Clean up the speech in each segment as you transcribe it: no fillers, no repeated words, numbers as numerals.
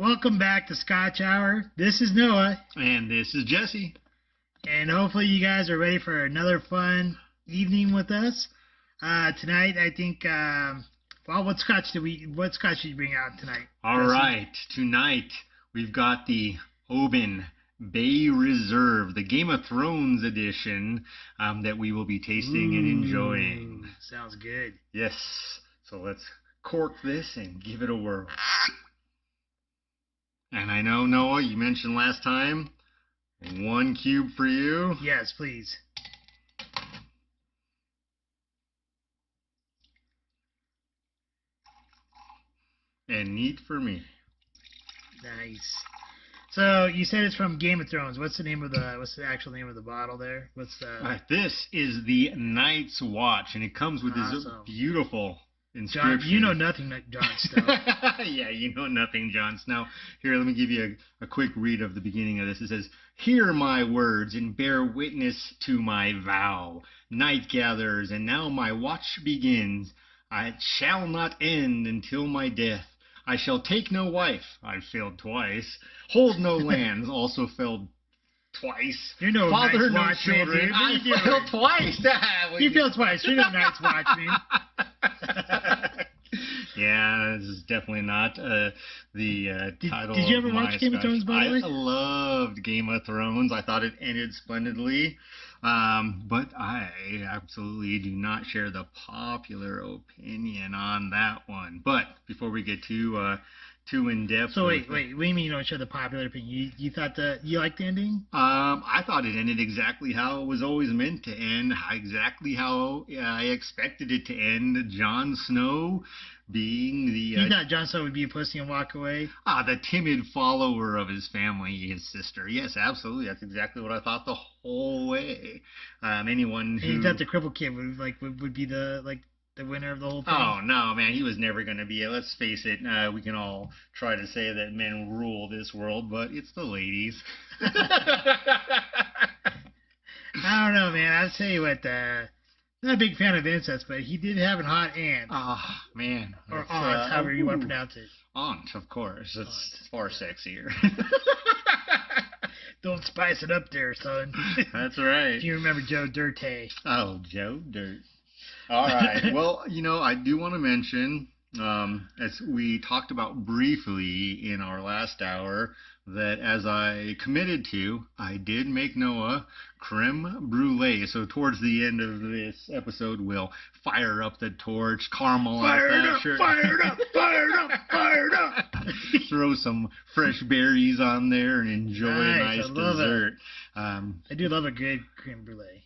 Welcome back to Scotch Hour. This is Noah. And this is Jesse. And hopefully you guys are ready for another fun evening with us. Tonight, I think, what Scotch did you bring out tonight? All right. Tonight, we've got the Oban Bay Reserve, the Game of Thrones edition that we will be tasting and enjoying. Sounds good. Yes. So let's cork this and give it a whirl. And I know, Noah, you mentioned last time, 1 cube for you. Yes, please. And neat for me. Nice. So you said it's from Game of Thrones. What's the actual name of the bottle there? This is the Night's Watch, and it comes with this beautiful inscription. John, you know nothing like Jon Snow. Yeah, you know nothing, Jon Snow. Here, let me give you a quick read of the beginning of this. It says, "Hear my words and bear witness to my vow. Night gathers, and now my watch begins. It shall not end until my death. I shall take no wife." I've failed twice. "Hold no lands." Also failed twice. You're no "Father, Night's no Watchman, children." dude. I failed twice. You failed twice. You're no Night's Watchman. Yeah, this is definitely not the title. Did you ever of watch Game of Thrones, by the way? I loved Game of Thrones. I thought it ended splendidly. But I absolutely do not share the popular opinion on that one. But before we get too in depth. So wait, what do you mean you don't share the popular opinion? You thought you liked the ending? I thought it ended exactly how it was always meant to end, exactly how I expected it to end. Jon Snow being the... You thought Jon Snow would be a pussy and walk away? The timid follower of his family, his sister. Yes, absolutely. That's exactly what I thought the whole way. Anyone who... And you thought the crippled kid would be the winner of the whole thing? Oh, no, man. He was never going to be it. Let's face it. We can all try to say that men rule this world, but it's the ladies. I don't know, man. I'll tell you what, not a big fan of incest, but he did have a hot aunt. Oh, man. Or aunt, however you want to pronounce it. Aunt, of course. It's far sexier. Don't spice it up there, son. That's right. If you remember Joe Dirte. Oh, Joe Dirt. All right. Well, I do want to mention, as we talked about briefly in our last hour, that as I committed to, I did make Noah Creme Brulee. So towards the end of this episode, we'll fire up the torch, caramelize that shirt. Fire it up, fire it up, fire it up. Throw some fresh berries on there and enjoy a nice dessert. I do love a good creme brulee.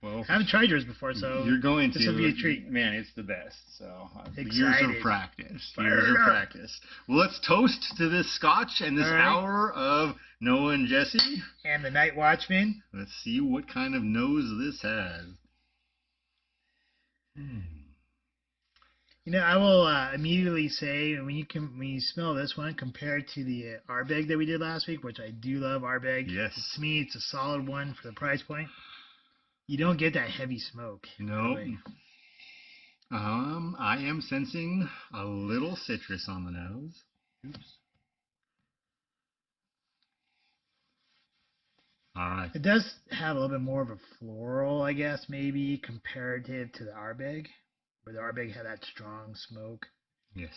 Well, I haven't tried yours before, so you're going to. This will be a treat. Man, it's the best. So Excited. Years of practice. Years of practice. Well, let's toast to this Scotch and this hour of Noah and Jesse. And the Night Watchman. Let's see what kind of nose this has. I will immediately say when you smell this one compared to the Ardbeg that we did last week, which I do love Ardbeg. Yes. To me, it's a solid one for the price point. You don't get that heavy smoke. No. I am sensing a little citrus on the nose. Oops. All right. It does have a little bit more of a floral, I guess, maybe comparative to the Ardbeg, where the Ardbeg had that strong smoke. Yes.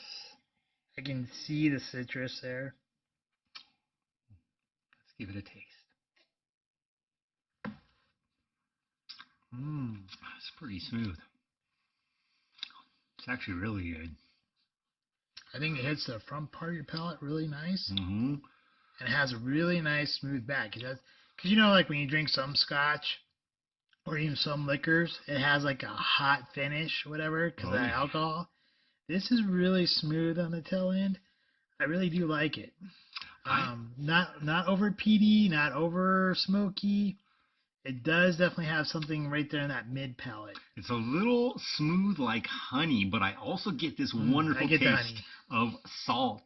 I can see the citrus there. Let's give it a taste. It's pretty smooth. It's actually really good. I think it hits the front part of your palate really nice. Mm-hmm. And it has a really nice smooth back. Because like when you drink some Scotch or even some liquors, it has like a hot finish or whatever because of the alcohol. This is really smooth on the tail end. I really do like it. Not over peaty, not over smoky. It does definitely have something right there in that mid palate. It's a little smooth like honey, but I also get this wonderful taste of salt,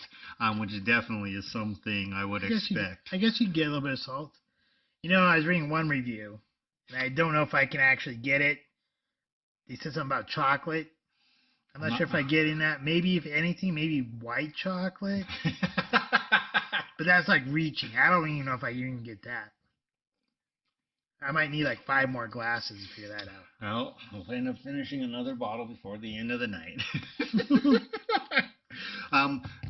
which definitely is something I would expect. I guess you get a little bit of salt. I was reading one review, and I don't know if I can actually get it. They said something about chocolate. I'm not sure if I get in that. Maybe, if anything, maybe white chocolate. But that's like reaching. I don't even know if I even get that. I might need like 5 more glasses to figure that out. Well, we'll end up finishing another bottle before the end of the night.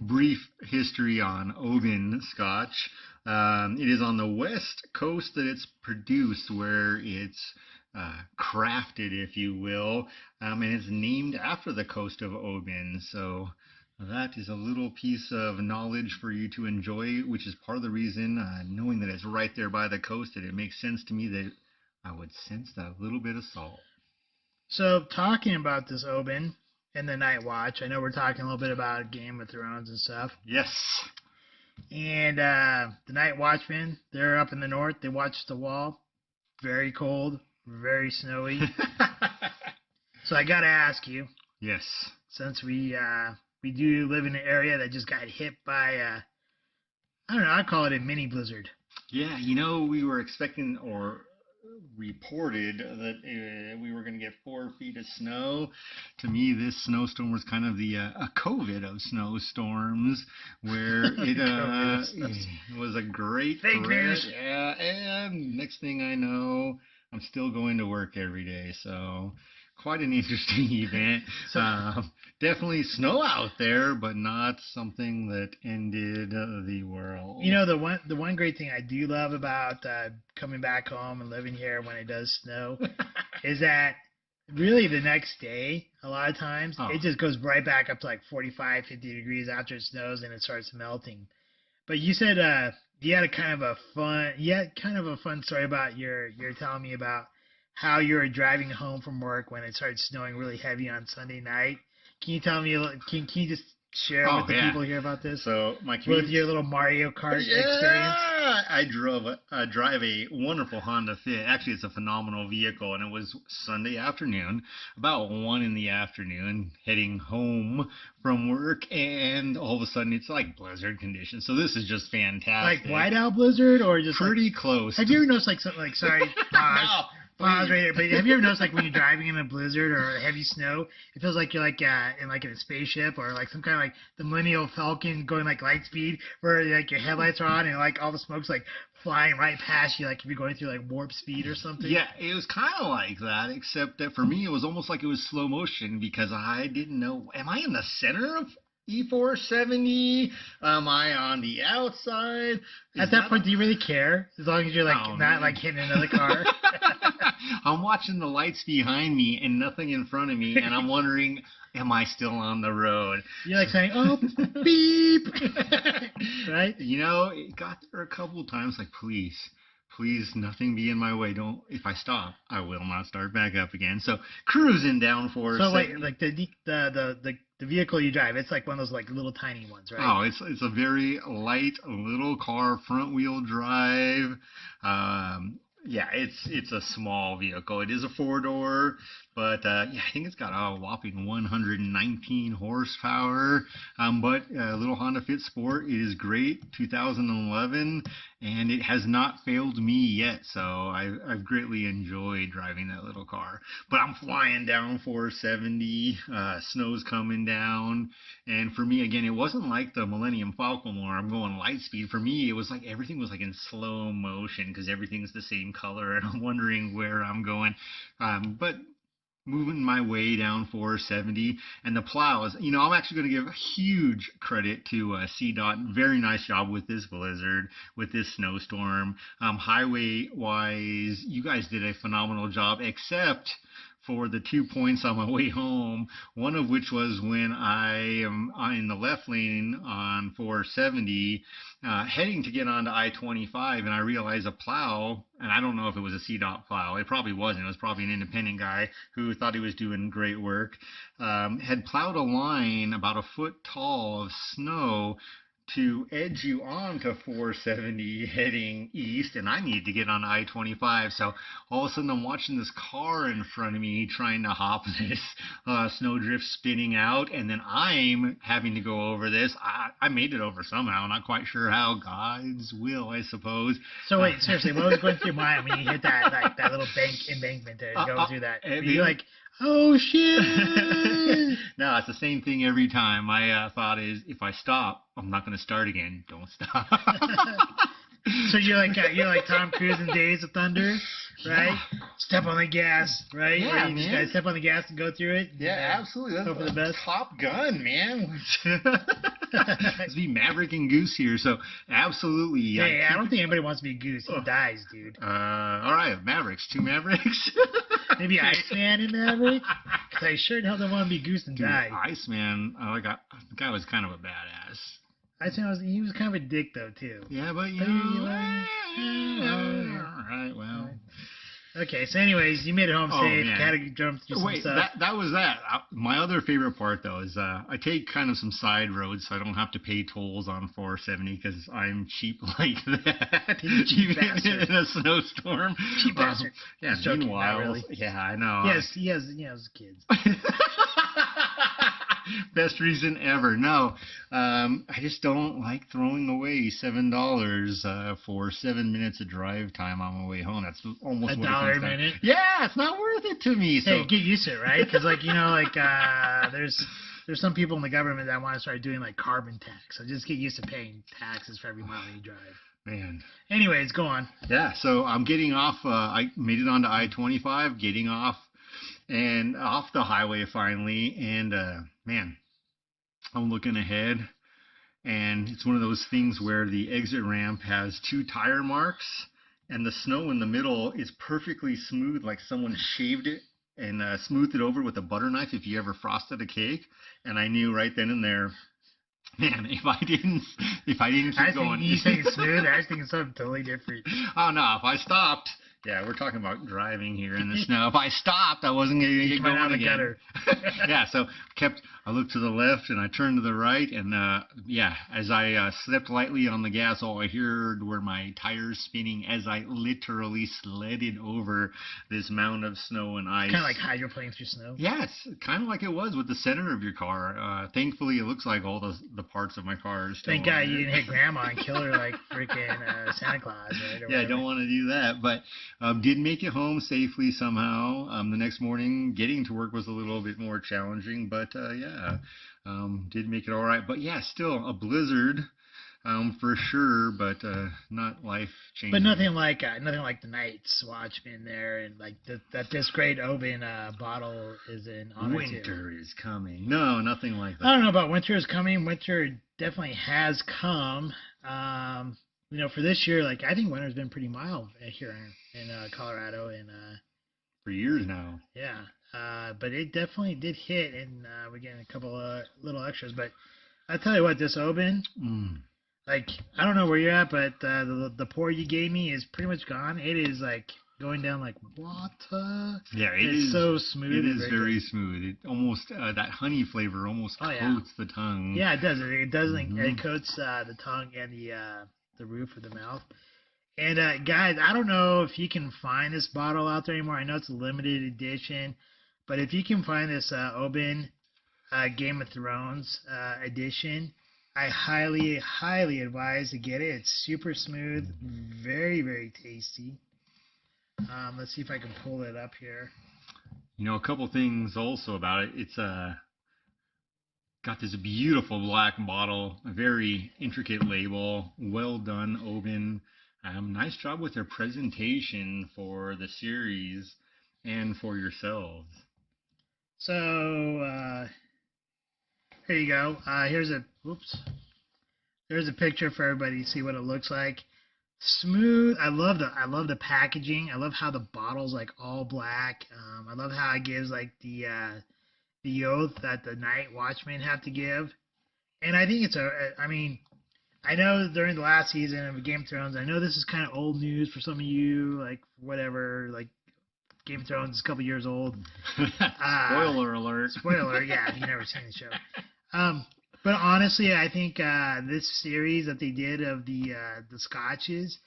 Brief history on Oban Scotch. It is on the west coast that it's produced, where it's crafted, if you will, and it's named after the coast of Oban. So that is a little piece of knowledge for you to enjoy, which is part of the reason, knowing that it's right there by the coast, that it makes sense to me that I would sense that little bit of salt. So, talking about this Oban and the Night Watch, I know we're talking a little bit about Game of Thrones and stuff. Yes. And the Night Watchmen, they're up in the north. They watch the wall. Very cold, very snowy. So I got to ask you. Yes. Since we do live in an area that just got hit by, I don't know, I call it a mini blizzard. Yeah, we were expecting or reported that we were going to get 4 feet of snow. To me, this snowstorm was kind of the a COVID of snowstorms, where it was a great fake news. Yeah, and next thing I know, I'm still going to work every day, so quite an interesting event. Definitely snow out there, but not something that ended the world. The one great thing I do love about coming back home and living here when it does snow is that really the next day, a lot of times, it just goes right back up to like 45, 50 degrees after it snows and it starts melting. But you said you had kind of a fun story about you're telling me about how you were driving home from work when it started snowing really heavy on Sunday night. Can you tell me can you just share with the people here about this? So with your little Mario Kart experience. I drive a wonderful Honda Fit. Actually, it's a phenomenal vehicle, and it was Sunday afternoon, about 1 in the afternoon, heading home from work, and all of a sudden it's like blizzard conditions. So this is just fantastic. Like whiteout blizzard, or just pretty close? Have you ever noticed something like pause? Pause right there. But have you ever noticed when you're driving in a blizzard or heavy snow, it feels like you're like in a spaceship or like some kind of like the Millennial Falcon going like light speed, where like your headlights are on and like all the smoke's like flying right past you, like if you're going through like warp speed or something? Yeah, it was kind of like that, except that for me it was almost like it was slow motion, because I didn't know, am I in the center of E470? Am I on the outside? At that point, do you really care? As long as you're not like hitting another car. I'm watching the lights behind me and nothing in front of me, and I'm wondering, am I still on the road? You're like saying, oh, beep. Right? It got there a couple of times, like, please, nothing be in my way. If I stop, I will not start back up again. So cruising down for. So wait, like the vehicle you drive, it's like one of those like little tiny ones, right? Oh, it's a very light little car, front wheel drive. Yeah, it's a small vehicle. It is a 4-door, but I think it's got a whopping 119 horsepower. But little Honda Fit Sport, it is great, 2011, and it has not failed me yet. So I've greatly enjoyed driving that little car. But I'm flying down 470, snow's coming down, and for me, again, it wasn't like the Millennium Falcon where I'm going light speed. For me, it was like everything was like in slow motion, because everything's the same color, and I'm wondering where I'm going. But moving my way down 470, and the plows, I'm actually going to give huge credit to CDOT. Very nice job with this blizzard, with this snowstorm. Highway wise, you guys did a phenomenal job, except for the 2 points on my way home, one of which was when I am in the left lane on 470, heading to get onto I-25, and I realized a plow, and I don't know if it was a CDOT plow, it probably wasn't, it was probably an independent guy who thought he was doing great work, had plowed a line about a foot tall of snow to edge you on to 470 heading east, and I needed to get on I-25. So all of a sudden I'm watching this car in front of me trying to hop this snowdrift spinning out, and then I'm having to go over this. I made it over somehow, not quite sure how. God's will, I suppose. So wait, seriously, what was going through your mind when you hit that little embankment there, going through that? Were you like, Oh shit! No, it's the same thing every time. My thought is, if I stop, I'm not going to start again. Don't stop. So you're like Tom Cruise in Days of Thunder, right? Yeah. Step on the gas, right? Yeah, Where you just man. gotta step on the gas and go through it. Yeah, absolutely. Hope for the best. Top Gun, man. Let's be Maverick and Goose here. So, absolutely. Hey, I don't think anybody wants to be Goose. He dies, dude. All right, Mavericks. 2 Mavericks. Maybe Iceman in Maverick? Because I sure hell don't want to be Goose and Dude, die. Iceman, the guy was kind of a badass. Iceman he was kind of a dick, though, too. Yeah, but you But know. All right, well. Okay, so anyways, you made it home safe. Man. Had to jump through some Wait, stuff. that was that. My other favorite part, though, is I take kind of some side roads so I don't have to pay tolls on 470 because I'm cheap like that. Cheap bastard. In a snowstorm. Cheap bastard. Yeah, Just joking, meanwhile, not really. yeah, I know. Yes, he has kids. Best reason ever. No, I just don't like throwing away $7 for 7 minutes of drive time on my way home. That's almost what it $1 comes a down. minute? Yeah, it's not worth it to me. So Hey, get used to it, right? Because there's some people in the government that want to start doing like carbon tax. So just get used to paying taxes for every mile you drive. man. Anyways, go on. Yeah, so I'm getting off. I made it onto I-25, getting off and off the highway finally. And man, I'm looking ahead, and it's one of those things where the exit ramp has 2 tire marks, and the snow in the middle is perfectly smooth, like someone shaved it and smoothed it over with a butter knife if you ever frosted a cake. And I knew right then and there, man, if I didn't keep going. You saying smooth? I was thinking something totally different. Oh no, if I stopped, yeah, we're talking about driving here in the snow. If I stopped, I wasn't going to get going out of the again. gutter. Yeah, so I looked to the left and I turned to the right, and yeah, as I stepped lightly on the gas, all I heard were my tires spinning as I literally sledded over this mound of snow and ice. Kind of like hydroplaning through snow. Yes, kind of like it was with the center of your car. Thankfully, it looks like all the parts of my car are still Thank God on you there. didn't hit Grandma and kill her like freaking Santa Claus, right? Yeah, I don't want to do that, but did make it home safely somehow. The next morning, getting to work was a little bit more challenging, but yeah, did make it all right. But yeah, still a blizzard for sure, but not life changing. But nothing like the Night's Watchman there, and like that this great Oban bottle is in honor Winter is coming. No, nothing like that. I don't know about winter is coming. Winter definitely has come. You know, for this year, like I think winter's been pretty mild here in Colorado, and For years now. yeah, but it definitely did hit, and we're getting a couple of little extras. But I tell you what, this Oban, like I don't know where you're at, but the pour you gave me is pretty much gone. It is like going down like water. Yeah, it's so smooth. It is very smooth. It almost that honey flavor almost coats the tongue. Yeah, it does. It does. It coats the tongue and the roof of the mouth. And guys, I don't know if you can find this bottle out there anymore. I know it's a limited edition, but if you can find this Oban Game of Thrones edition, I highly, highly advise to get it. It's super smooth, very, very tasty. Let's see if I can pull it up here. You know, a couple things also about it. It's got this beautiful black bottle, a very intricate label, well done, Oban. Nice job with their presentation for the series and for yourselves. So here you go. Here's a picture for everybody to see what it looks like. Smooth. I love the packaging. I love how the bottle's like all black. I love how it gives like the oath that the night watchmen have to give. And I think I know during the last season of Game of Thrones, I know this is kind of old news for some of you, like whatever, like Game of Thrones is a couple years old. Spoiler alert. Spoiler, yeah, if you've never seen the show. But honestly, I think this series that they did of the Scotches,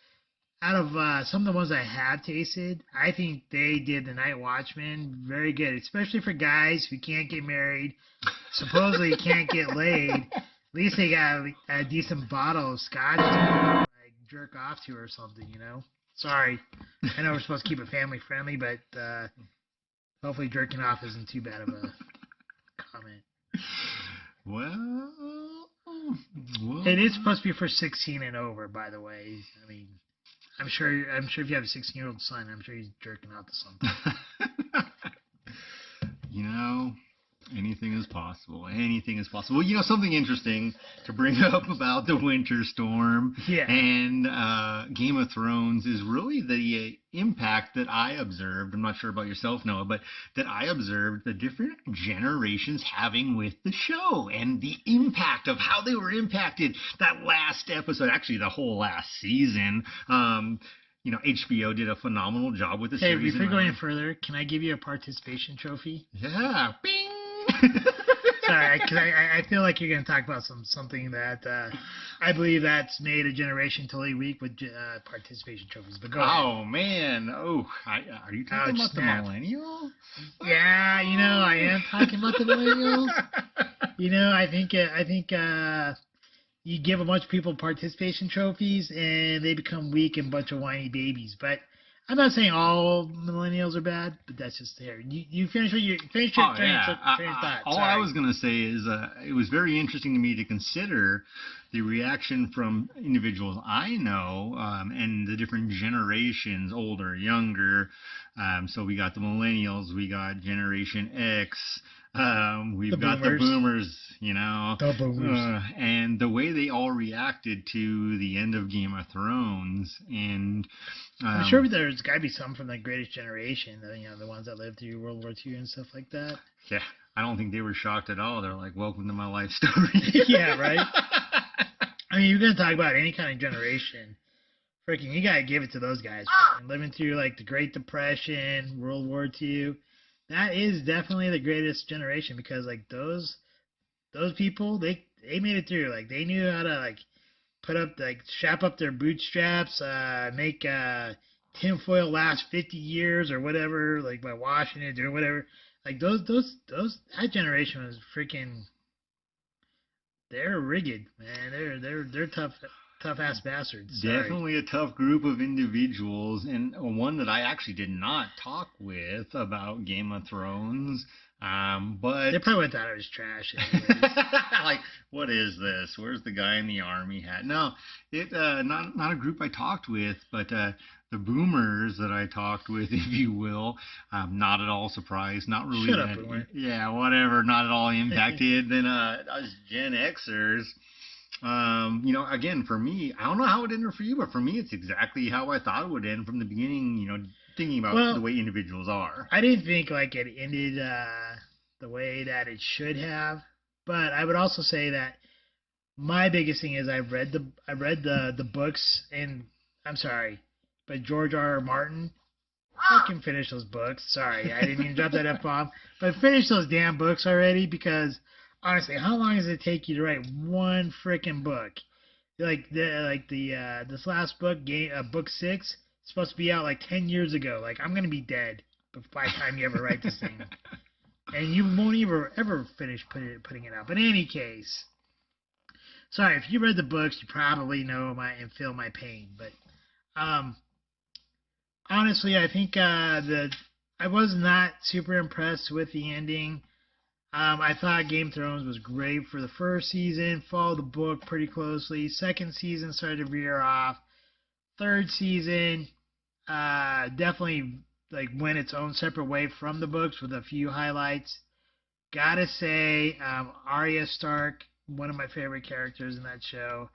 out of some of the ones I have tasted, I think they did the Night Watchman very good, especially for guys who can't get married, supposedly can't get laid. At least they got a decent bottle of Scotch to like jerk off to or something, you know. Sorry, I know we're supposed to keep it family friendly, but Hopefully, jerking off isn't too bad of a comment. It is supposed to be for 16 and over, by the way. I mean, I'm sure if you have a 16-year-old son, I'm sure he's jerking off to something. You know, anything is possible. Anything is possible. You know, something interesting to bring up about the Winter Storm and Game of Thrones is really the impact that I observed. I'm not sure about yourself, Noah, but that I observed the different generations having with the show and the impact of how they were impacted that last episode, actually the whole last season. You know, HBO did a phenomenal job with the series. Hey, before going further, can I give you a participation trophy? Yeah. Bing! Sorry, because I feel like you're going to talk about something that I believe that's made a generation totally weak with participation trophies. But go ahead. Oh, man. Oh, are you talking about the millennials? Yeah, you know, I am talking about the millennials. You know, I think you give a bunch of people participation trophies and they become weak and a bunch of whiny babies. But I'm not saying all millennials are bad, but that's just there. You finish your train of thought. All I was going to say is it was very interesting to me to consider the reaction from individuals I know and the different generations, older, younger. So we got the millennials, we got Generation X. We've got the boomers, you know, and the way they all reacted to the end of Game of Thrones. And I'm sure there's got to be some from the Greatest Generation, you know, the ones that lived through World War II and stuff like that. Yeah, I don't think they were shocked at all. They're like, welcome to my life story. Yeah, right? I mean, you're going to talk about any kind of generation. Freaking, you got to give it to those guys. Living through, like, the Great Depression, World War II. That is definitely the greatest generation because like those people they made it through. Like they knew how to like strap up their bootstraps, make tinfoil last 50 years or whatever, like by washing it or whatever. Like that generation was freaking. They're rigid, man. They're tough ass bastards. Sorry. Definitely a tough group of individuals, and one that I actually did not talk with about Game of Thrones. But they probably thought it was trash. Like, what is this? Where's the guy in the army hat? No, not a group I talked with, but the boomers that I talked with, if you will, not at all surprised, not really. Shut up, boomer. Yeah, whatever, not at all impacted. Then us Gen Xers. You know, again, for me, I don't know how it ended for you, but for me, it's exactly how I thought it would end from the beginning, you know, thinking about the way individuals are. I didn't think, like, it ended the way that it should have, but I would also say that my biggest thing is I read the books, and I'm sorry, but George R.R. Martin, fucking finish those books. Sorry, I didn't mean to drop that F-bomb, but finish those damn books already because... Honestly, how long does it take you to write one freaking book? This last book, book 6, is supposed to be out like 10 years ago. Like I'm gonna be dead by the time you ever write this thing, and you won't ever finish putting it out. But in any case, sorry if you read the books, you probably know and feel my pain. But honestly, I think I was not super impressed with the ending. I thought Game of Thrones was great for the first season, followed the book pretty closely. Second season started to veer off. Third season, definitely like went its own separate way from the books with a few highlights. Gotta say, Arya Stark, one of my favorite characters in that show.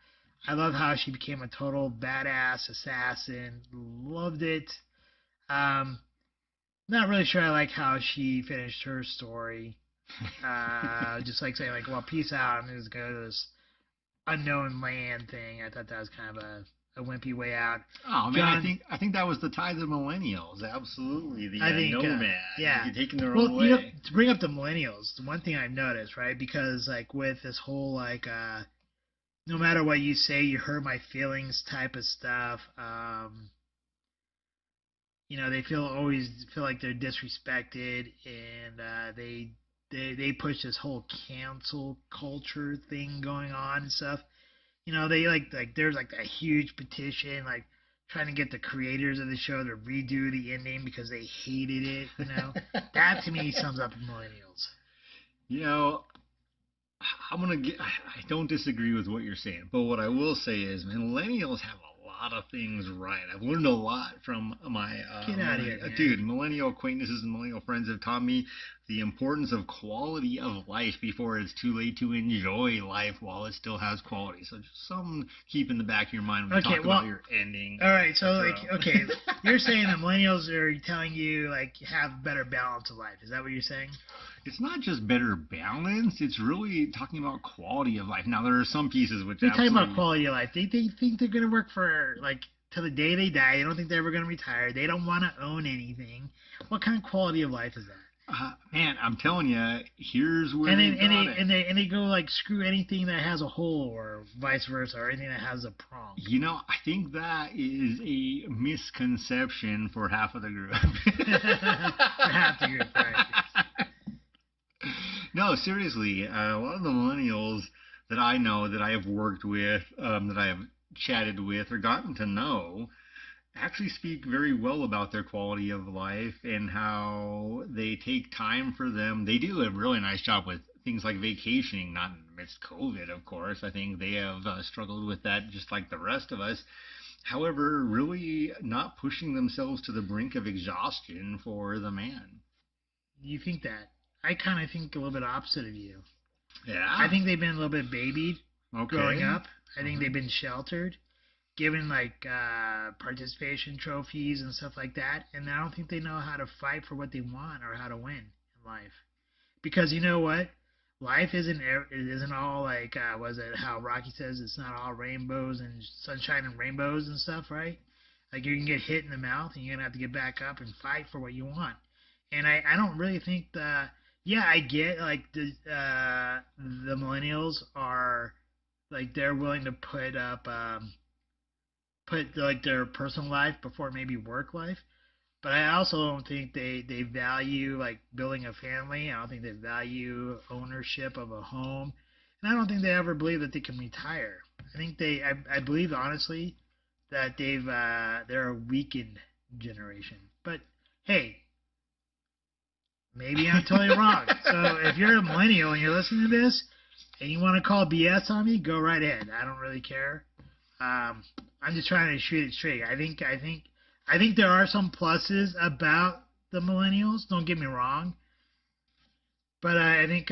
I love how she became a total badass assassin. Loved it. Not really sure I like how she finished her story. Just like saying like, well, peace out, I'm just going to go to this unknown land thing. I thought that was kind of a wimpy way out. Oh man, John, I think that was the tide of millennials. Absolutely, the nomad. Yeah, you're taking their own way. You know, to bring up the millennials, the one thing I've noticed, right, because like with this whole like, no matter what you say, you hurt my feelings type of stuff. You know, they always feel like they're disrespected, and they push this whole cancel culture thing going on and stuff. You know, they like there's like that huge petition like trying to get the creators of the show to redo the ending because they hated it. That to me sums up millennials. I don't disagree with what you're saying, but what I will say is millennials have a lot of things right. I've learned a lot from my Get out of here, man. dude. Millennial acquaintances and millennial friends have taught me the importance of quality of life before it's too late to enjoy life while it still has quality. So just something to keep in the back of your mind when you talk about your ending. All right, so you're saying that millennials are telling you have better balance of life. Is that what you're saying? It's not just better balance. It's really talking about quality of life. Now, there are some pieces which they're talking about quality of life. They think they're going to work for, till the day they die. They don't think they're ever going to retire. They don't want to own anything. What kind of quality of life is that? Man, I'm telling you, here's where they go screw anything that has a hole or vice versa, or anything that has a prong. I think that is a misconception for half of the group. For half the group, right. No, seriously, a lot of the millennials that I know, that I have worked with, that I have chatted with or gotten to know, actually speak very well about their quality of life and how they take time for them. They do a really nice job with things like vacationing, not in the midst of COVID, of course. I think they have struggled with that just like the rest of us. However, really not pushing themselves to the brink of exhaustion for the man. You think that? I kind of think a little bit opposite of you. Yeah. I think they've been a little bit babied growing up. I think they've been sheltered, given participation trophies and stuff like that, and I don't think they know how to fight for what they want or how to win in life. Because you know what? Life isn't all was it how Rocky says it's not all rainbows and sunshine and rainbows and stuff, right? You can get hit in the mouth and you're gonna have to get back up and fight for what you want. And I don't really think I get the millennials are they're willing to put up their personal life before maybe work life, but I also don't think they value building a family. I don't think they value ownership of a home, and I don't think they ever believe that they can retire. I think I believe honestly that they're a weakened generation. But hey, maybe I'm totally wrong. So if you're a millennial and you're listening to this and you want to call BS on me, go right ahead. I don't really care. I'm just trying to shoot it straight. I think there are some pluses about the millennials. Don't get me wrong. But I think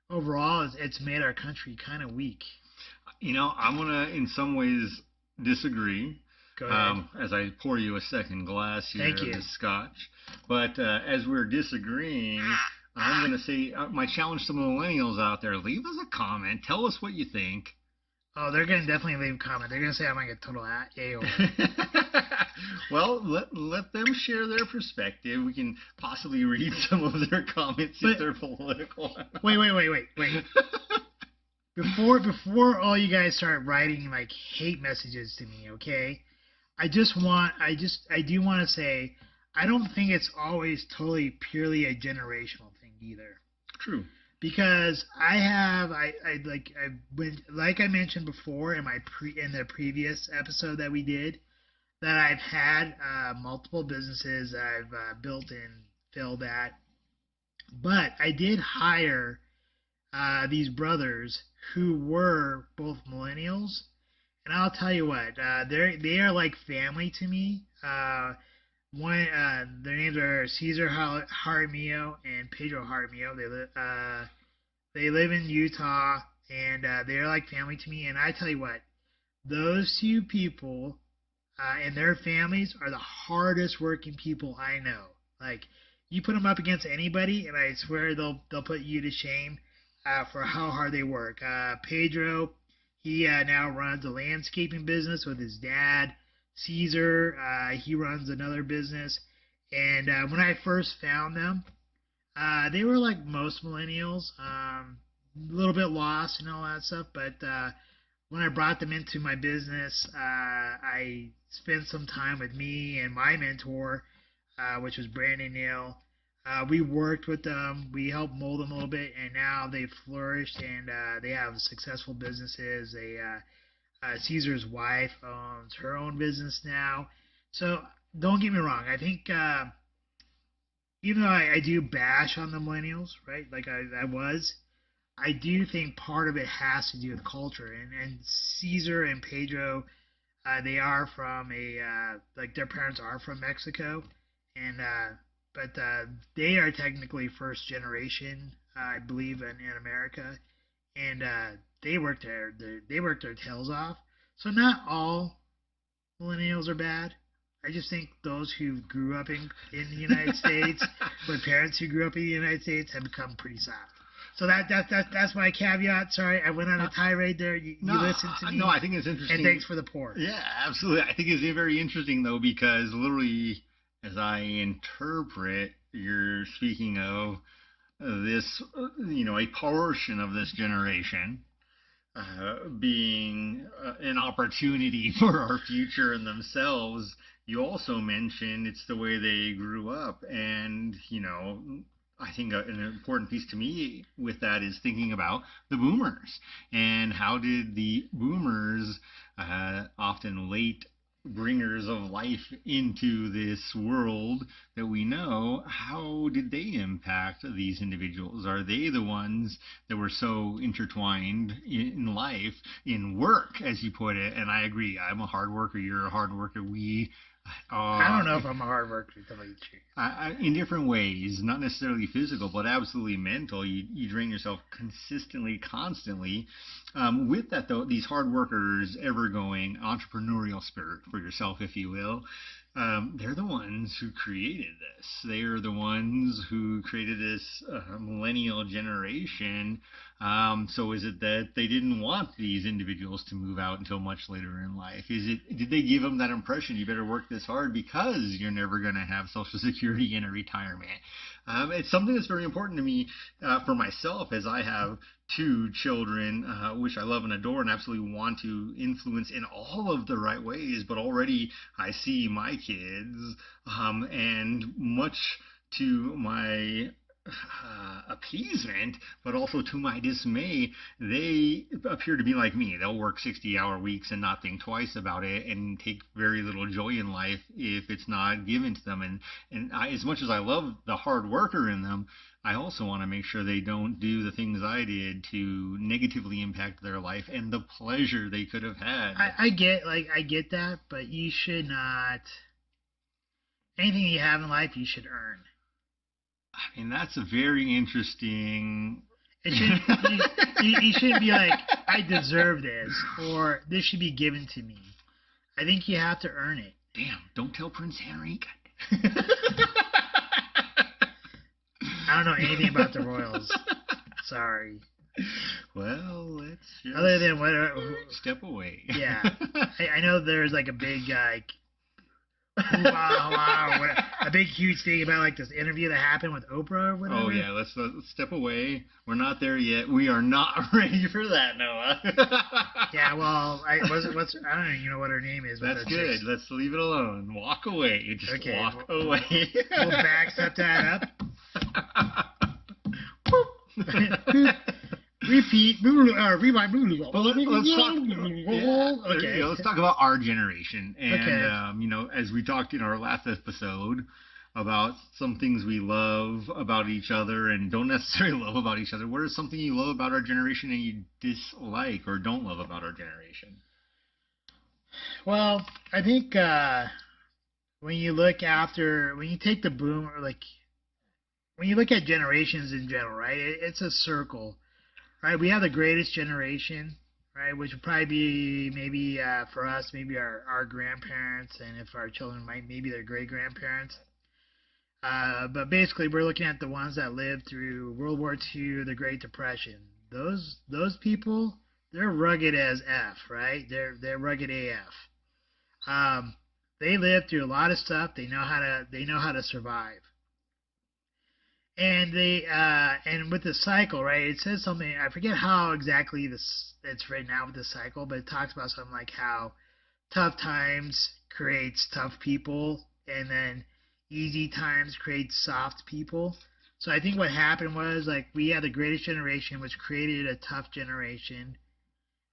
overall it's made our country kind of weak. I'm going to in some ways disagree. Go ahead. As I pour you a second glass here Thank you. of this Scotch. But as we're disagreeing, I'm going to say my challenge to the millennials out there, leave us a comment. Tell us what you think. Oh, they're going to definitely leave a comment. They're going to say I'm like a total a-hole. Well, let them share their perspective. We can possibly read some of their comments if they're political. Wait. Before all you guys start writing hate messages to me, okay? I do want to say I don't think it's always totally purely a generational thing either. True. Because I mentioned before in the previous episode that we did, that I've had multiple businesses I've built and failed at, but I did hire these brothers who were both millennials, and I'll tell you what, they are like family to me. Their names are Cesar Jaramillo and Pedro Jaramillo. They live in Utah, and they're like family to me. And I tell you what, those two people and their families are the hardest working people I know. You put them up against anybody, and I swear they'll put you to shame for how hard they work. Pedro, he now runs a landscaping business with his dad. Caesar, he runs another business. And when I first found them, they were like most millennials, a little bit lost and all that stuff. But when I brought them into my business, I spent some time with me and my mentor, which was Brandon Neal. We worked with them. We helped mold them a little bit, and now they've flourished, and they have successful businesses. Caesar's wife owns her own business now. So don't get me wrong. I think even though I do bash on the millennials, right? Like I do think part of it has to do with culture. And Caesar and Pedro, they are from like their parents are from Mexico, and but they are technically first generation, I believe, in America, and they work their tails off. So not all millennials are bad. I just think those who grew up in the United States with parents who grew up in the United States have become pretty soft. So that's my caveat. Sorry, I went on a tirade there. You listened to me. No, I think it's interesting. And thanks for the pour. Yeah, absolutely. I think it's very interesting though, because literally, as I interpret, you're speaking of this, a portion of this generation being an opportunity for our future and themselves. You also mentioned it's the way they grew up, and I think an important piece to me with that is thinking about the boomers and how did the boomers, often late bringers of life into this world that we know, how did they impact these individuals? Are they the ones that were so intertwined in life, in work, as you put it? And I agree. I'm a hard worker. You're a hard worker. I don't know if I'm a hard worker, to tell you the truth. In different ways, not necessarily physical, but absolutely mental. You drain yourself consistently, constantly. With that, though, these hard workers, ever-going entrepreneurial spirit for yourself, if you will, they're the ones who created this. They are the ones who created this millennial generation. So is it that they didn't want these individuals to move out until much later in life? Did they give them that impression, you better work this hard because you're never going to have Social Security in a retirement? It's something that's very important to me for myself, as I have two children, which I love and adore and absolutely want to influence in all of the right ways. But already I see my kids, and much to my appeasement, but also to my dismay, they appear to be like me. They'll work 60-hour weeks and not think twice about it, and take very little joy in life if it's not given to them. As much as I love the hard worker in them, I also want to make sure they don't do the things I did to negatively impact their life and the pleasure they could have had. I get that, but you should not. Anything you have in life, you should earn. I mean, that's a very interesting. It should, you shouldn't be like, I deserve this, or this should be given to me. I think you have to earn it. Damn, don't tell Prince Henry. I don't know anything about the royals. Sorry. Well, let's just other than what step away. Yeah, I know there's like a big wow, a big huge thing about like this interview that happened with Oprah or whatever. Oh yeah, let's step away. We're not there yet. We are not ready for that, Noah. Yeah, well, I don't know what her name is. That's good. Let's leave it alone. Walk away. Just okay, walk away. We'll backstep that up. Repeat. Rewind. Well, let's talk. Okay. Let's talk about our generation. And as we talked in our last episode about some things we love about each other and don't necessarily love about each other, what is something you love about our generation and you dislike or don't love about our generation? Well, I think when you take the boom, or like when you look at generations in general, right? It's a circle. Right, we have the greatest generation, right, which would probably be maybe for us, maybe our grandparents, and if our children maybe their great grandparents. But basically, we're looking at the ones that lived through World War II, the Great Depression. Those people, they're rugged as F, right? They're rugged AF. They lived through a lot of stuff. They know how to survive. And and with the cycle, right? It says something. I forget how exactly it's written out with the cycle, but it talks about something like how tough times creates tough people, and then easy times creates soft people. So I think what happened was like we had the greatest generation, which created a tough generation,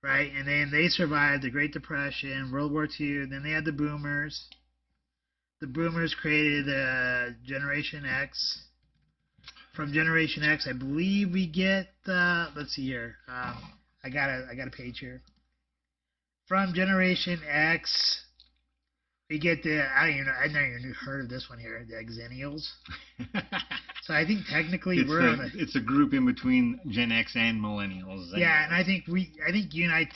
right? And then they survived the Great Depression, World War II. Then they had the Boomers. The Boomers created Generation X. From Generation X, I believe we get. Let's see here. I got a page here. From Generation X, we get the. I never even heard of this one here. The Xennials. So I think technically it's a group in between Gen X and Millennials. Yeah, and I think you and I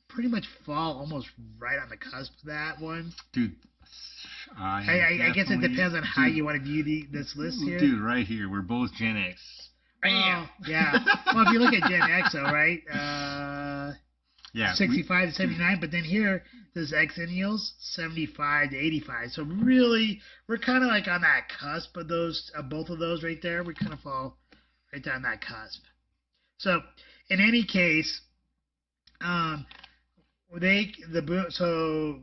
pretty much fall almost right on the cusp of that one. Dude, I guess it depends on how you want to view this list here. Dude, right here, we're both Gen X. Bam! Yeah. Well, if you look at Gen X, though, right? Yeah. 65 to 79, but then here, this Xennials, 75 to 85. So really, we're kind of like on that cusp of those, both of those right there. We kind of fall right down that cusp. So, in any case, so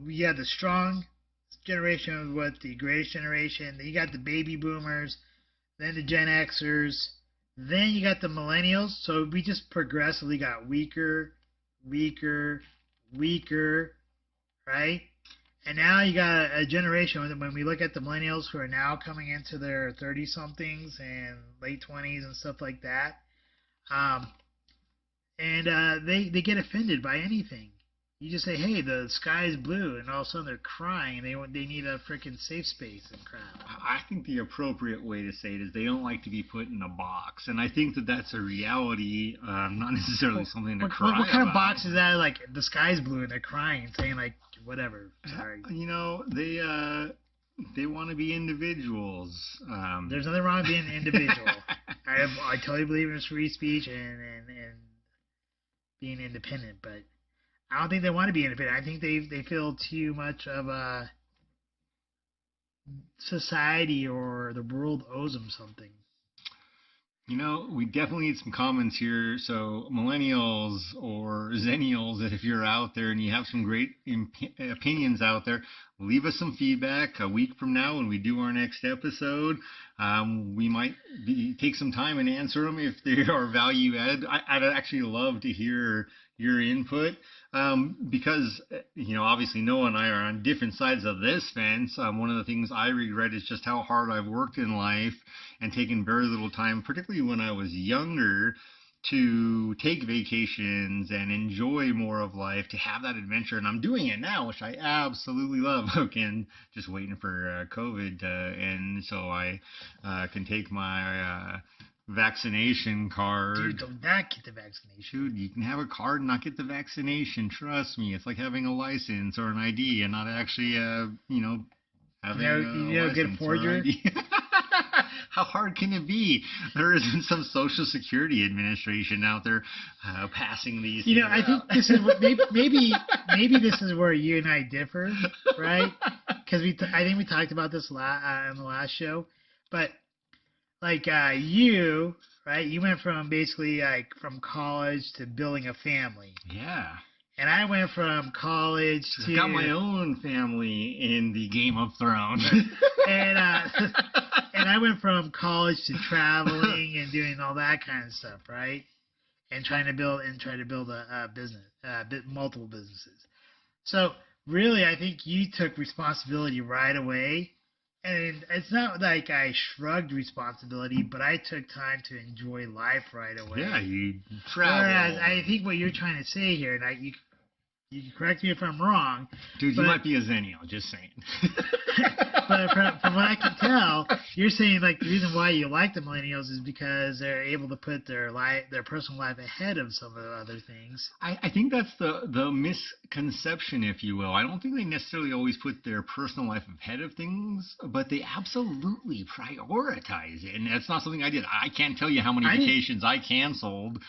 we had the strong generation with the greatest generation. Then you got the baby boomers, then the Gen Xers, then you got the millennials. So we just progressively got weaker, right? And now you got a generation when we look at the millennials who are now coming into their 30-somethings and late 20s and stuff like that. They get offended by anything. You just say, hey, the sky is blue, and all of a sudden they're crying, and they need a freaking safe space and crap. I think the appropriate way to say it is they don't like to be put in a box, and I think that's a reality, not necessarily something to cry about. What kind of box is that? Like, the sky's blue, and they're crying and saying, like, whatever, sorry. They want to be individuals. There's nothing wrong with being an individual. I totally believe in free speech and being independent, but I don't think they want to be independent. I think they feel too much of a society or the world owes them something. We definitely need some comments here. So millennials or zennials, if you're out there and you have some great opinions out there, leave us some feedback. A week from now when we do our next episode, we might take some time and answer them if they are value added. I'd actually love to hear your input. Because, obviously Noah and I are on different sides of this fence. One of the things I regret is just how hard I've worked in life and taken very little time, particularly when I was younger, to take vacations and enjoy more of life, to have that adventure. And I'm doing it now, which I absolutely love. Again, just waiting for COVID and so I can take my vaccination card. Dude, don't not get the vaccination. Dude, you can have a card and not get the vaccination. Trust me, it's like having a license or an ID and not actually, having a license good forger. How hard can it be? There isn't some Social Security Administration out there passing these. I think this is what maybe this is where you and I differ, right? Because I think we talked about this on the last show, but. Like you, right? You went from basically like from college to building a family. Yeah. And I went from college to. I got my own family in the Game of Thrones. and I went from college to traveling and doing all that kind of stuff, right? And trying to build a business, multiple businesses. So really, I think you took responsibility right away. And it's not like I shrugged responsibility, but I took time to enjoy life right away. Yeah, you travel. Whereas I think what you're trying to say here, and you can correct me if I'm wrong. Dude, you might be a zennial, just saying. But from what I can tell, you're saying like the reason why you like the millennials is because they're able to put their personal life ahead of some of the other things. I think that's the misconception, if you will. I don't think they necessarily always put their personal life ahead of things, but they absolutely prioritize it. And that's not something I did. I can't tell you how many vacations I canceled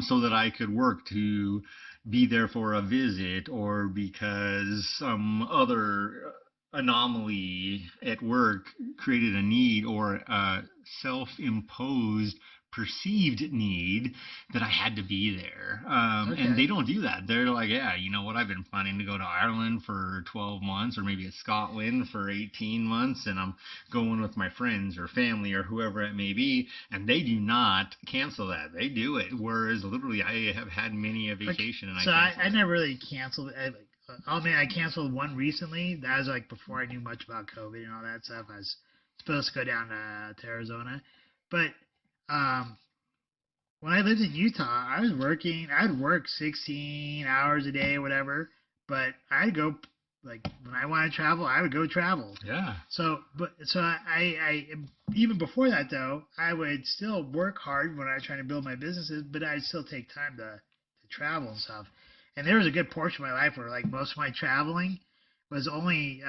so that I could work to be there for a visit, or because some other anomaly at work created a need or a self-imposed perceived need that I had to be there. And they don't do that. They're like, yeah, you know what? I've been planning to go to Ireland for 12 months or maybe Scotland for 18 months, and I'm going with my friends or family or whoever it may be, and they do not cancel that. They do it. Whereas literally I have had many a vacation and I never really canceled. I canceled one recently. That was like before I knew much about COVID and all that stuff. I was supposed to go down to Arizona, but when I lived in Utah, I was working. I'd work 16 hours a day, or whatever. But I'd go, like, when I wanted to travel, I would go travel. Yeah. So I even before that though, I would still work hard when I was trying to build my businesses, but I'd still take time to travel and stuff. And there was a good portion of my life where like most of my traveling was only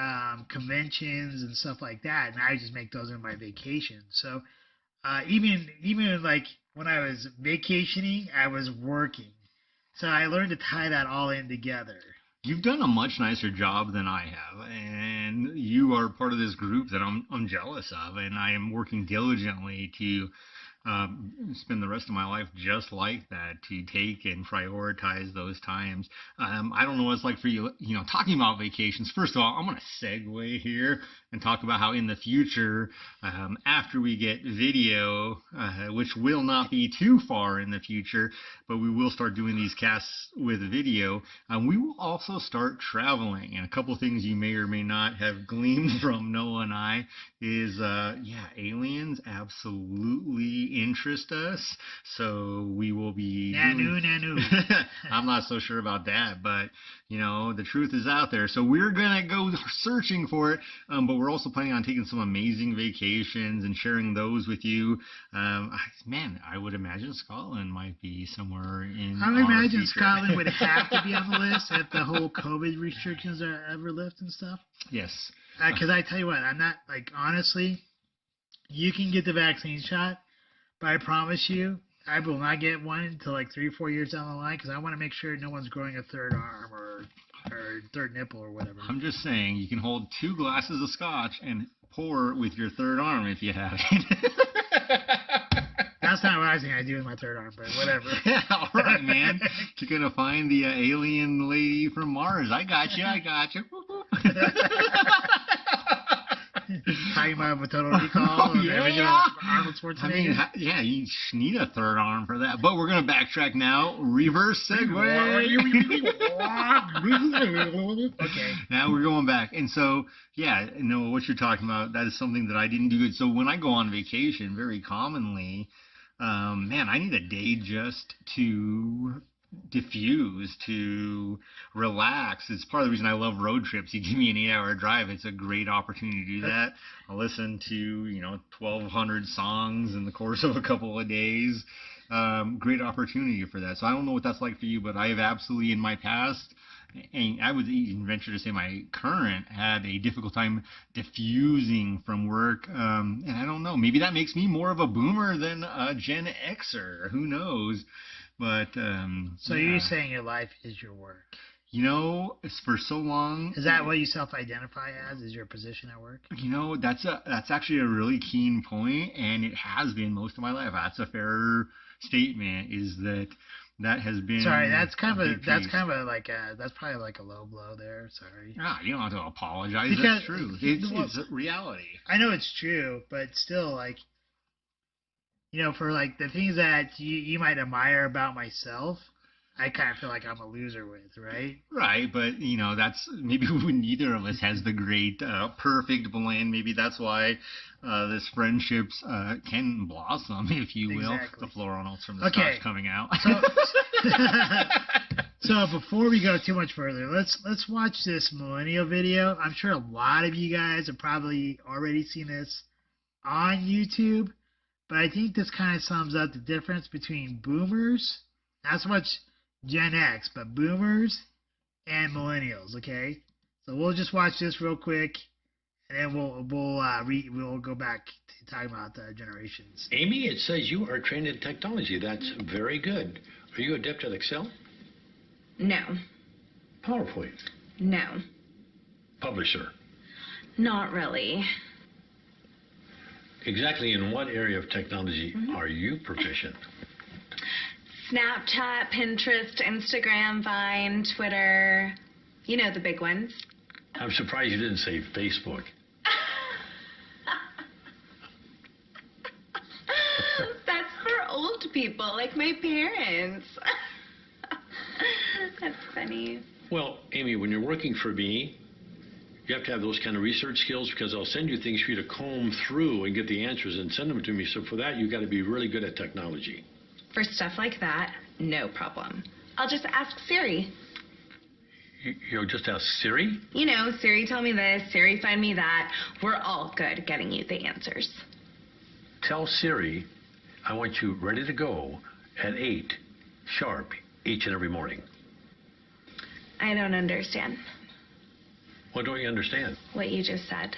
conventions and stuff like that, and I would just make those in my vacation. So even like when I was vacationing, I was working. So I learned to tie that all in together. You've done a much nicer job than I have, and you are part of this group that I'm jealous of, and I am working diligently to spend the rest of my life just like that, to take and prioritize those times. I don't know what it's like for you, talking about vacations. First of all, I'm going to segue here and talk about how in the future, after we get video, which will not be too far in the future, but we will start doing these casts with video, we will also start traveling. And a couple things you may or may not have gleaned from Noah and I is, aliens absolutely interest us. So we will be Nanu. I'm not so sure about that, but the truth is out there. So we're gonna go searching for it, but we're also planning on taking some amazing vacations and sharing those with you. I would imagine Scotland might be somewhere in I would imagine future. Scotland would have to be on the list if the whole COVID restrictions are ever lifted and stuff. Yes. Because I tell you what, I'm not, like, honestly, you can get the vaccine shot, but I promise you, I will not get one until like 3 or 4 years down the line, because I want to make sure no one's growing a third arm or third nipple or whatever. I'm just saying, you can hold 2 glasses of Scotch and pour with your third arm if you have it. That's not what I was thinking I'd do with my third arm, but whatever. Yeah, all right, man. You're going to find the alien lady from Mars. I got you. Talking about a Total Recall and the original Arnold Schwarzenegger. You need a third arm for that. But we're going to backtrack now. Reverse segue. Okay. Now we're going back. And so, what you're talking about, that is something that I didn't do. So when I go on vacation, very commonly, I need a day just to diffuse, to relax. It's part of the reason I love road trips. You give me an 8-hour drive, it's a great opportunity to do that. I'll listen to 1,200 songs in the course of a couple of days. Great opportunity for that. So I don't know what that's like for you, but I have absolutely in my past, and I would even venture to say my current, had a difficult time diffusing from work. And I don't know, maybe that makes me more of a boomer than a Gen Xer. Who knows? But so you're saying your life is your work? It's for so long. Is that what you self-identify as? Is your position at work? That's actually a really keen point, and it has been most of my life. That's a fair statement. Is that has been. Sorry, that's probably like a low blow there. Sorry. You don't have to apologize. That's true. It's reality. I know it's true, but still, like, for like the things that you might admire about myself, I kind of feel like I'm a loser with, right? Right, but that's maybe when neither of us has the great perfect blend. Maybe that's why this friendships can blossom, if you will. Exactly. The floral notes from the Scotch coming out. So before we go too much further, let's watch this millennial video. I'm sure a lot of you guys have probably already seen this on YouTube. But I think this kind of sums up the difference between boomers, not so much Gen X, but boomers and millennials, okay? So we'll just watch this real quick, and then we'll go back to talking about the generations. Amy, it says you are trained in technology. That's very good. Are you adept at Excel? No. PowerPoint? No. Publisher? Not really. Exactly in what area of technology are you proficient? Snapchat, Pinterest, Instagram, Vine, Twitter. You know, the big ones. I'm surprised you didn't say Facebook. That's for old people, like my parents. That's funny. Well, Amy, when you're working for me, you have to have those kind of research skills because I'll send you things for you to comb through and get the answers and send them to me. So for that, you got to be really good at technology. For stuff like that, no problem. I'll just ask Siri. You'll just ask Siri? You know, Siri tell me this, Siri find me that. We're all good at getting you the answers. Tell Siri I want you ready to go at 8 sharp each and every morning. I don't understand What don't you understand? what you just said.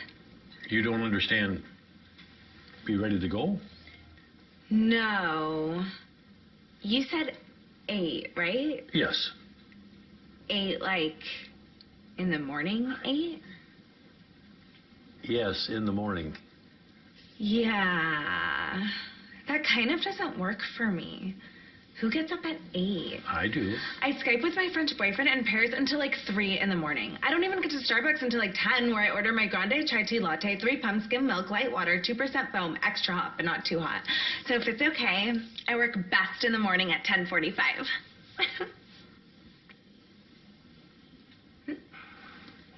You don't understand be ready to go? No. You said 8, right? Yes. 8 like in the morning 8? Yes, in the morning. Yeah. That kind of doesn't work for me. Who gets up at 8? I do. I Skype with my French boyfriend in pairs until like 3 in the morning. I don't even get to Starbucks until like 10, where I order my grande chai tea latte, 3 pumps, skim milk, light water, 2% foam, extra hot, but not too hot. So if it's okay, I work best in the morning at 10:45.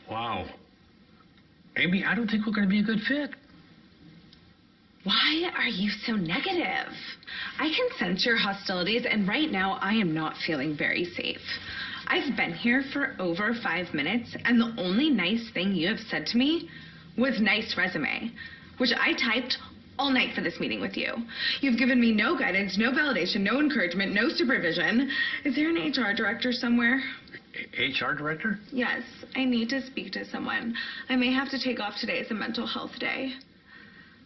Wow. Amy, I don't think we're going to be a good fit. Why are you so negative? I can sense your hostilities, and right now I am not feeling very safe. I've been here for over 5 minutes, and the only nice thing you have said to me was nice resume, which I typed all night for this meeting with you. You've given me no guidance, no validation, no encouragement, no supervision. Is there an HR director somewhere? HR director? Yes, I need to speak to someone. I may have to take off today as a mental health day.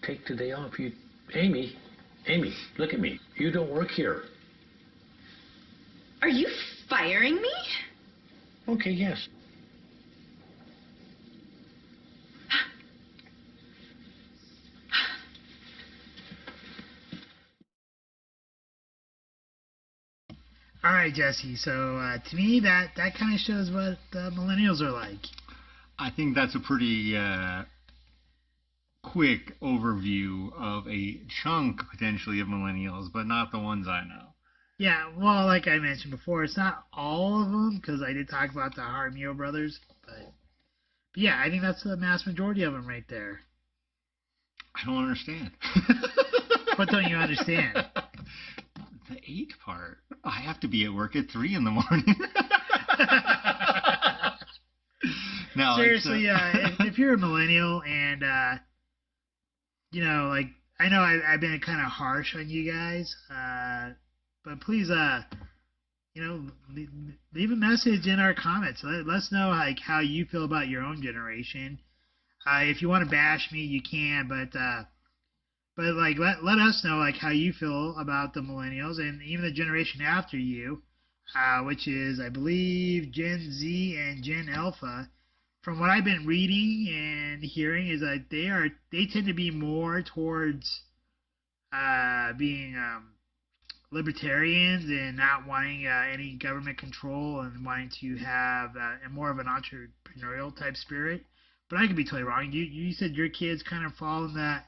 Take today off. Amy, look at me. You don't work here. Are you firing me? Okay, yes. All right, Jesse. So to me, that kind of shows what millennials are like. I think that's a pretty quick overview of a chunk potentially of millennials, but not the ones I know. Yeah, well, like I mentioned before, it's not all of them because I did talk about the Harmio brothers, but yeah, I think that's the mass majority of them right there. I don't understand. What don't you understand? The 8 part. I have to be at work at 3 in the morning. No, seriously, if you're a millennial and you know, like I know I've been kind of harsh on you guys, but please, you know, leave a message in our comments. Let us know like how you feel about your own generation. If you want to bash me, you can, but like let us know like how you feel about the millennials and even the generation after you, which is I believe Gen Z and Gen Alpha. From what I've been reading and hearing is that they tend to be more towards being libertarians and not wanting any government control and wanting to have more of an entrepreneurial type spirit. But I could be totally wrong. You said your kids kind of fall in that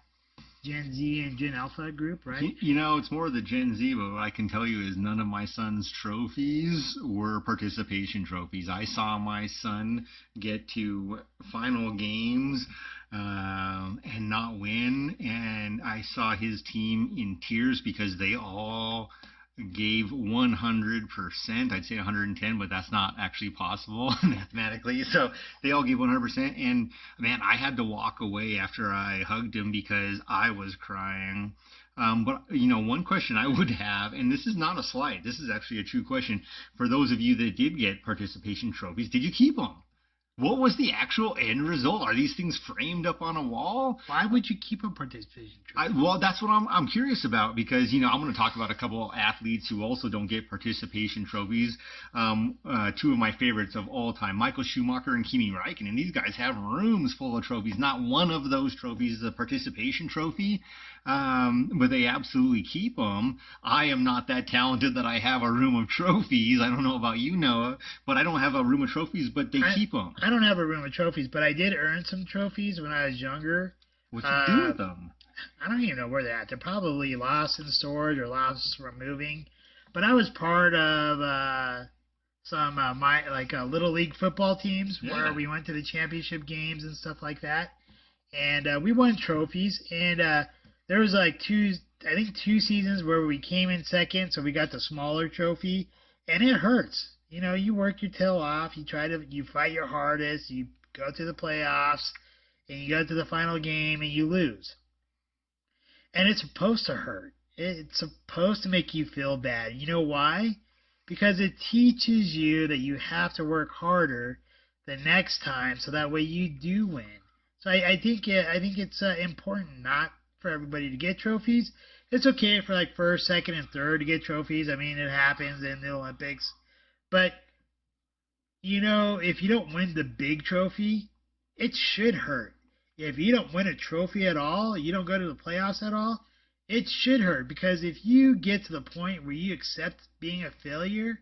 Gen Z and Gen Alpha group, right? You know, it's more the Gen Z, but what I can tell you is none of my son's trophies were participation trophies. I saw my son get to final games and not win, and I saw his team in tears because they all gave 100%. I'd say 110, but that's not actually possible mathematically. So they all gave 100%, and man, I had to walk away after I hugged him because I was crying. But you know, one question I would have, and this is not a slight, this is actually a true question for those of you that did get participation trophies. Did you keep them? What was the actual end result? Are these things framed up on a wall? Why would you keep a participation trophy? Well, that's what I'm curious about, because I'm going to talk about a couple athletes who also don't get participation trophies. Two of my favorites of all time, Michael Schumacher and Kimi Raikkonen. These guys have rooms full of trophies. Not one of those trophies is a participation trophy, but they absolutely keep them. I am not that talented that I have a room of trophies. I don't know about you, Noah, but I don't have a room of trophies, but they keep them. I don't have a room of trophies, but I did earn some trophies when I was younger. What you do with them? I don't even know where they're at. They're probably lost in storage or lost from moving. But I was part of some little league football teams where we went to the championship games and stuff like that, and we won trophies. And there was like two seasons where we came in second, so we got the smaller trophy, and it hurts. You work your tail off, you fight your hardest, you go to the playoffs, and you go to the final game and you lose. And it's supposed to hurt. It's supposed to make you feel bad. You know why? Because it teaches you that you have to work harder the next time, so that way you do win. So I think it's important not for everybody to get trophies. It's okay for like first, second, and third to get trophies. I mean, it happens in the Olympics. But, if you don't win the big trophy, it should hurt. If you don't win a trophy at all, you don't go to the playoffs at all, it should hurt. Because if you get to the point where you accept being a failure,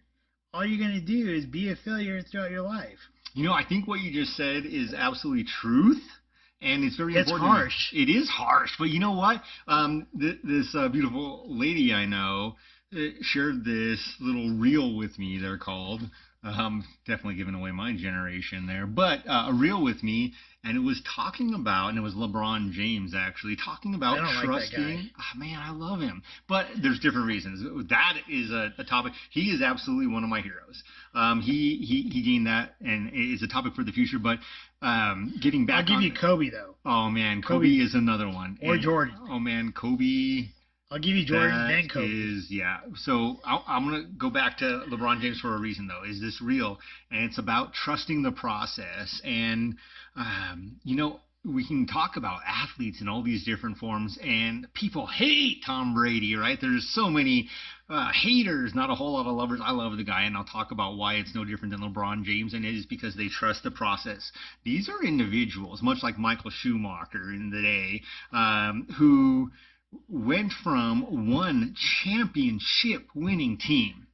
all you're going to do is be a failure throughout your life. I think what you just said is absolutely truth. And it's very important. It's harsh. It is harsh. But you know what? This beautiful lady I know shared this little reel with me, they're called. Definitely giving away my generation there. But a reel with me, and it was talking about, and it was LeBron James actually, talking about trusting. Like that guy. Oh, man, I love him. But there's different reasons. That is a topic. He is absolutely one of my heroes. He gained that, and it's a topic for the future. But getting back I'll give you Kobe, though. Oh, man, Kobe is another one. Or Jordan. Oh, man, Kobe. I'll give you Jordan, then Kobe. So I'm going to go back to LeBron James for a reason, though. Is this real? And it's about trusting the process. And, we can talk about athletes in all these different forms, and people hate Tom Brady, right? There's so many haters, not a whole lot of lovers. I love the guy, and I'll talk about why it's no different than LeBron James, and it is because they trust the process. These are individuals, much like Michael Schumacher in the day, who went from one championship winning team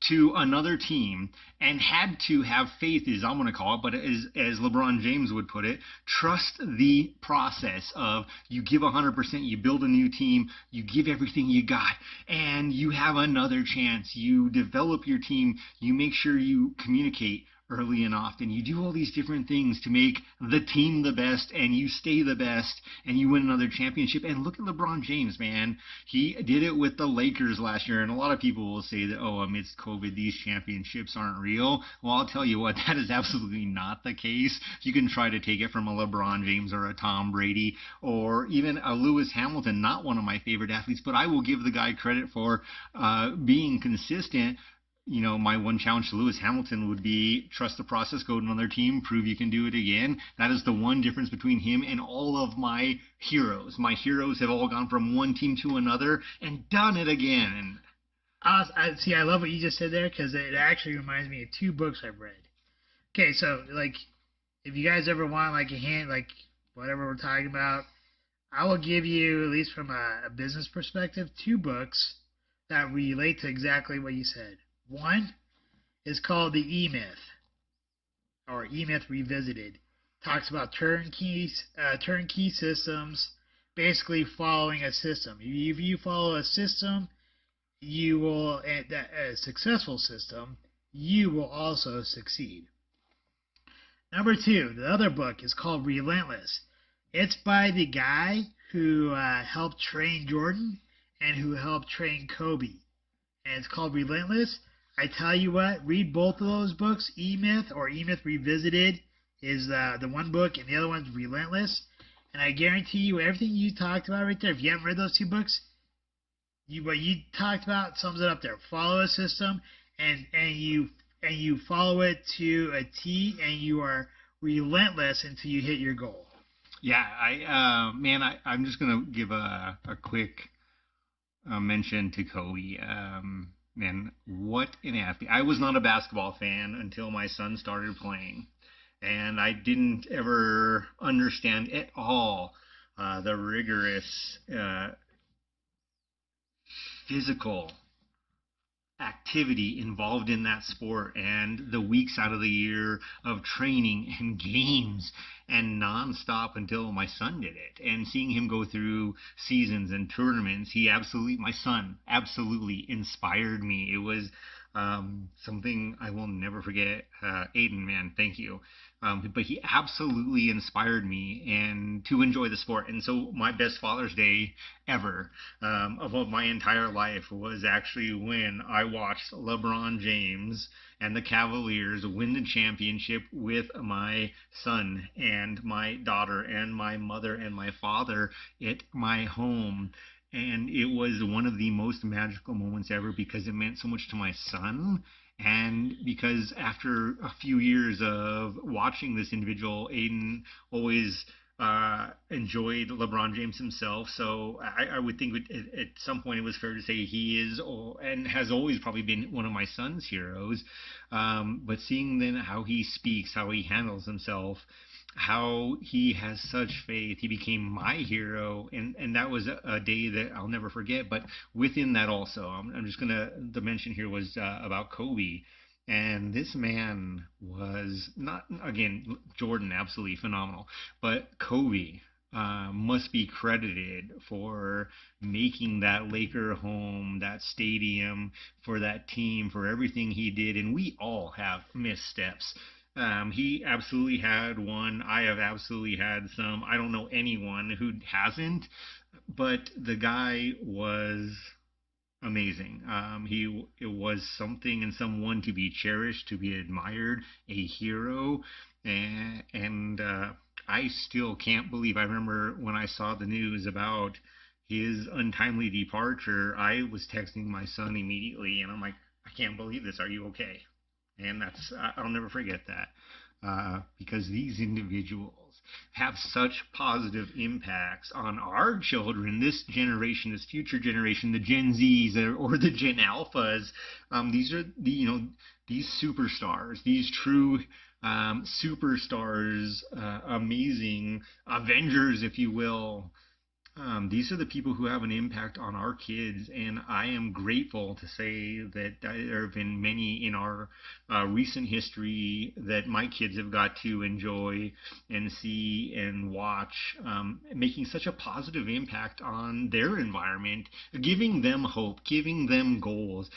to another team and had to have faith, as I'm going to call it, but as LeBron James would put it, trust the process of you give 100%, you build a new team, you give everything you got, and you have another chance. You develop your team, you make sure you communicate early and often. You do all these different things to make the team the best, and you stay the best, and you win another championship. And look at LeBron James, man. He did it with the Lakers last year, and a lot of people will say that, amidst COVID, these championships aren't real. Well, I'll tell you what, that is absolutely not the case. You can try to take it from a LeBron James or a Tom Brady or even a Lewis Hamilton, not one of my favorite athletes, but I will give the guy credit for being consistent. My one challenge to Lewis Hamilton would be trust the process, go to another team, prove you can do it again. That is the one difference between him and all of my heroes. My heroes have all gone from one team to another and done it again. I love what you just said there, because it actually reminds me of two books I've read. Okay, so, if you guys ever want, a hint, whatever we're talking about, I will give you, at least from a business perspective, two books that relate to exactly what you said. One is called The E-Myth, or E-Myth Revisited. Talks about turnkey systems, basically following a system. If you follow a system, you will, a successful system, you will also succeed. Number two, the other book is called Relentless. It's by the guy who helped train Jordan and who helped train Kobe. And it's called Relentless. I tell you what, read both of those books. E-Myth or E-Myth Revisited is the one book, and the other one's Relentless. And I guarantee you, everything you talked about right there, if you haven't read those two books, what you talked about sums it up there. Follow a system, and you follow it to a T, and you are relentless until you hit your goal. Yeah, I'm just gonna give a quick mention to Kobe. Man, what an athlete! I was not a basketball fan until my son started playing, and I didn't ever understand at all the rigorous physical activity involved in that sport and the weeks out of the year of training and games and nonstop until my son did it. And seeing him go through seasons and tournaments, my son absolutely inspired me. It was something I will never forget. Aiden, man, thank you. But he absolutely inspired me and to enjoy the sport. And so my best Father's Day ever of my entire life was actually when I watched LeBron James and the Cavaliers win the championship with my son and my daughter and my mother and my father at my home. And it was one of the most magical moments ever because it meant so much to my son. And because after a few years of watching this individual, Aiden always enjoyed LeBron James himself. So I would think at some point it was fair to say he is and has always probably been one of my son's heroes. But seeing then how he speaks, how he handles himself, how he has such faith, he became my hero, and that was a day that I'll never forget. But within that also, I'm just gonna, the mention here was about Kobe, and this man was not, again, Jordan absolutely phenomenal, but Kobe must be credited for making that Laker home, that stadium, for that team, for everything he did. And we all have missteps. He absolutely had one. I have absolutely had some. I don't know anyone who hasn't, but the guy was amazing. It was something and someone to be cherished, to be admired, a hero, and I still can't believe. I remember when I saw the news about his untimely departure, I was texting my son immediately, and I'm like, I can't believe this. Are you okay? And I'll never forget that because these individuals have such positive impacts on our children, this generation, this future generation, the Gen Zs or the Gen Alphas. These are these superstars, these true superstars, amazing Avengers, if you will. These are the people who have an impact on our kids, and I am grateful to say that there have been many in our recent history that my kids have got to enjoy and see and watch, making such a positive impact on their environment, giving them hope, giving them goals,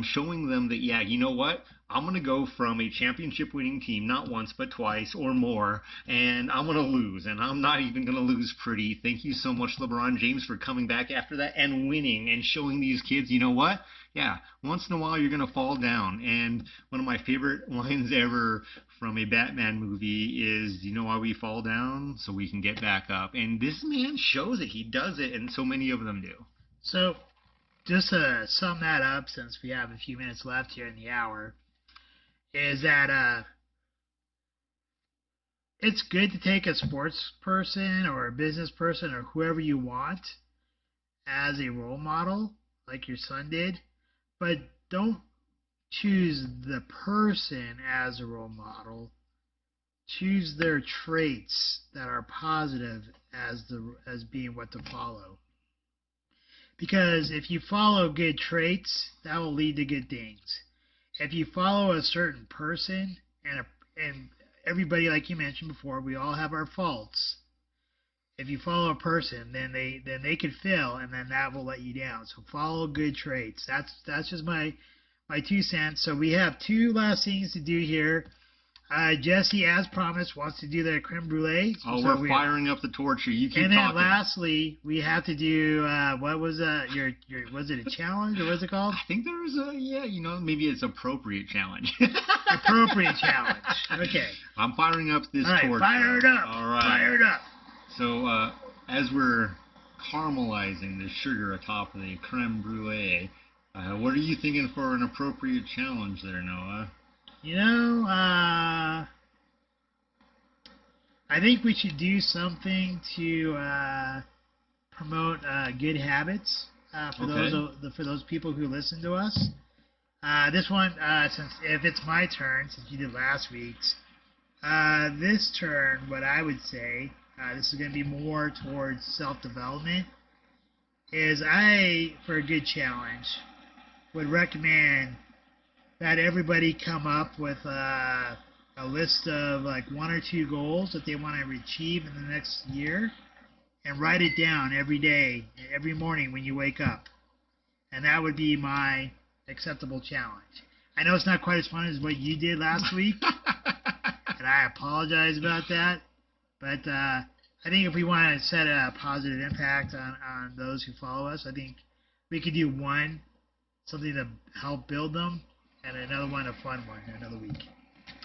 showing them that, yeah, you know what? I'm going to go from a championship winning team, not once, but twice or more, and I'm going to lose, and I'm not even going to lose pretty. Thank you so much, LeBron James, for coming back after that and winning and showing these kids, you know what? Yeah, once in a while you're going to fall down. And one of my favorite lines ever from a Batman movie is, you know why we fall down? So we can get back up. And this man shows it. He does it, and so many of them do. So just to sum that up, since we have a few minutes left here in the hour, is that it's good to take a sports person or a business person or whoever you want as a role model, like your son did, but don't choose the person as a role model. Choose their traits that are positive as being what to follow. Because if you follow good traits, that will lead to good things. If you follow a certain person, and everybody, like you mentioned before, we all have our faults. If you follow a person, then they could fail, and then that will let you down. So follow good traits. That's just my 2 cents. So we have 2 last things to do here. Jesse, as promised, wants to do the creme brulee. Oh, so we're firing up the torch here. You keep talking. And then lastly, we have to do, what was your was it a challenge, or what's it called? I think there was maybe it's appropriate challenge. Appropriate challenge. Okay. I'm firing up this torch. All right, fire it up. All right. Fire it up. So, as we're caramelizing the sugar atop of the creme brulee, what are you thinking for an appropriate challenge there, Noah? You know, I think we should do something to promote good habits for those people who listen to us. This one, since if it's my turn, since you did last week's, this turn, what I would say, this is going to be more towards self-development, is for a good challenge, would recommend that everybody come up with a list of like 1 or 2 goals that they want to achieve in the next year, and write it down every day, every morning when you wake up. And that would be my acceptable challenge. I know it's not quite as fun as what you did last week, and I apologize about that. But I think if we want to set a positive impact on those who follow us, I think we could do one, something to help build them, and another one, a fun one, another week.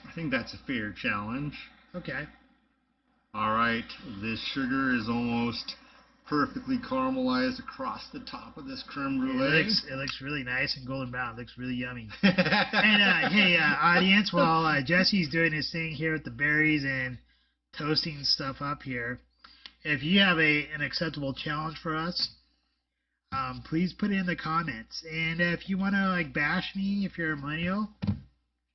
I think that's a fair challenge. Okay. All right, this sugar is almost perfectly caramelized across the top of this creme brulee. It looks really nice and golden brown. It looks really yummy. And hey, audience, while Jesse's doing his thing here with the berries and toasting stuff up here, if you have an acceptable challenge for us, please put it in the comments. And if you want to like bash me, if you're a millennial,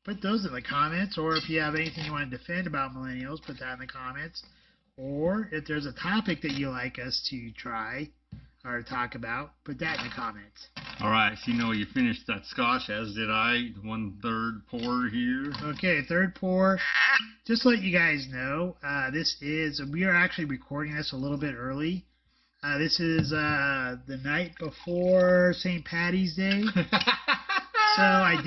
put those in the comments. Or if you have anything you want to defend about millennials, put that in the comments. Or if there's a topic that you like us to try or talk about, put that in the comments. All right, so you finished that Scotch, as did I. 1/3 pour here. Okay, 3rd pour. Just to let you guys know, we are actually recording this a little bit early. This is the night before St. Patty's Day. So I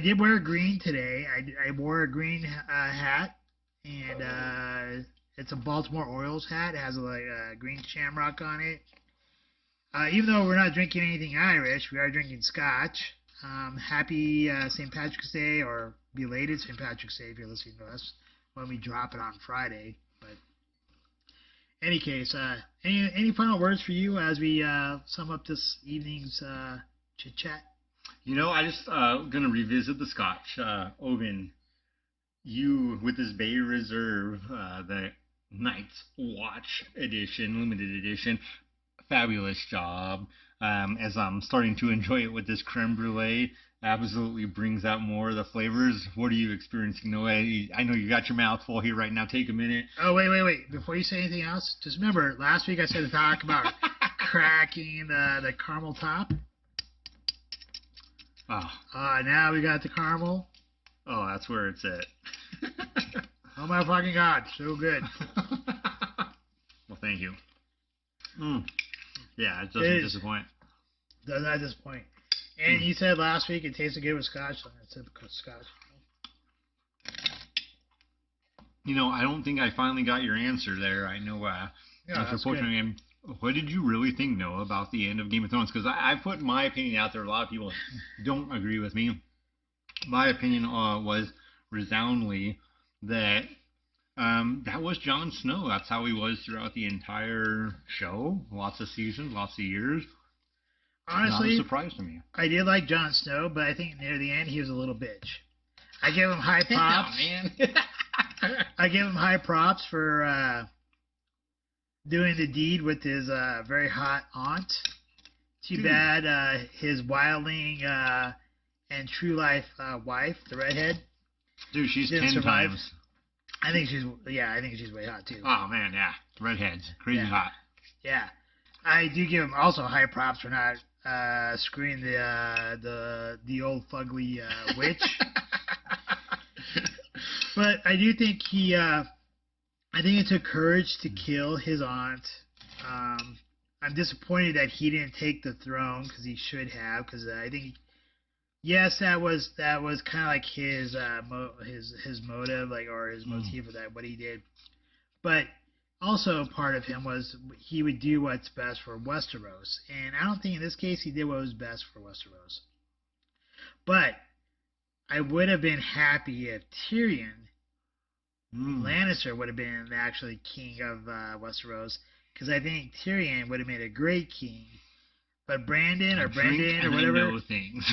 did wear green today. I wore a green hat, and it's a Baltimore Orioles hat. It has a green shamrock on it. Even though we're not drinking anything Irish, we are drinking Scotch. Happy St. Patrick's Day, or belated St. Patrick's Day if you're listening to us when we drop it on Friday. But in any case, any final words for you as we sum up this evening's chit-chat? I just going to revisit the Scotch. Oban, you, with this Bay Reserve, the Night's Watch edition, limited edition, fabulous job. As I'm starting to enjoy it with this creme brulee, absolutely brings out more of the flavors. What are you experiencing, Noah? I know you got your mouth full here right now. Take a minute. Oh, wait. Before you say anything else, just remember, last week I said to talk about cracking the caramel top. Now we got the caramel. Oh, that's where it's at. Oh my fucking God, so good. Well, thank you. Yeah, it doesn't disappoint. Does not disappoint. And you said last week it tasted good with Scotch, so that's typical Scotch. I don't think I finally got your answer there. I know. Unfortunately, what did you really think, Noah, about the end of Game of Thrones? Because I put my opinion out there. A lot of people don't agree with me. My opinion was resoundingly that that was Jon Snow. That's how he was throughout the entire show. Lots of seasons, lots of years. Honestly, not a surprise to me. I did like Jon Snow, but I think near the end he was a little bitch. I give him high props. Man. I give him high props for doing the deed with his very hot aunt. Too bad his wildling and true life wife, the redhead. Dude, she's 10 survive. times. I think she's way hot too. Oh man, yeah, redheads, crazy hot. Yeah, I do give him also high props for not screwing the old fugly witch. But I do think I think it took courage to kill his aunt. I'm disappointed that he didn't take the throne, because he should have. Because I think, yes, that was kind of like his motive, or his motif of that, what he did. But also part of him was he would do what's best for Westeros, and I don't think in this case he did what was best for Westeros. But I would have been happy if Tyrion Lannister would have been actually king of Westeros, because I think Tyrion would have made a great king. But Brendan or whatever. I know things.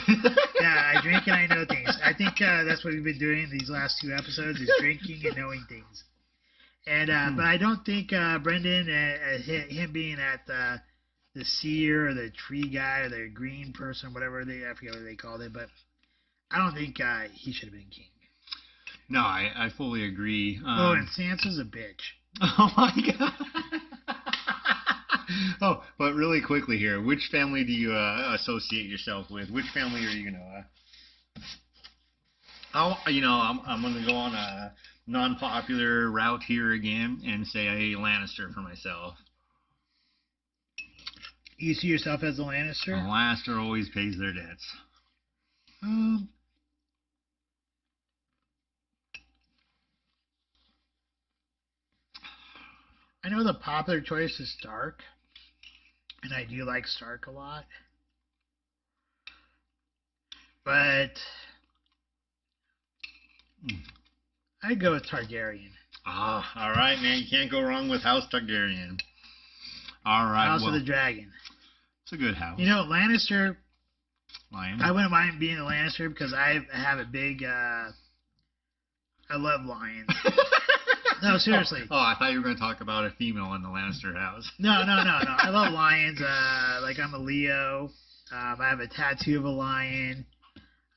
Yeah, I drink and I know things. I think that's what we've been doing these last 2 episodes, is drinking and knowing things. And but I don't think Brendan, him being at the seer or the tree guy or the green person, whatever I forget what they called it, but I don't think he should have been king. No, I fully agree. Oh, and Sansa's a bitch. Oh my god. Oh, but really quickly here, which family do you associate yourself with? Which family are you gonna? I'm gonna go on a non-popular route here again and say a Lannister for myself. You see yourself as a Lannister? A Lannister always pays their debts. I know the popular choice is Stark, and I do like Stark a lot. But I'd go with Targaryen. Ah, all right, man. You can't go wrong with House Targaryen. All right. House of the Dragon. It's a good house. You know, Lannister. Lion. I wouldn't mind being a Lannister because I have a big. I love lions. No, seriously. Oh, I thought you were going to talk about a female in the Lannister house. No. I love lions. Like I'm a Leo. I have a tattoo of a lion.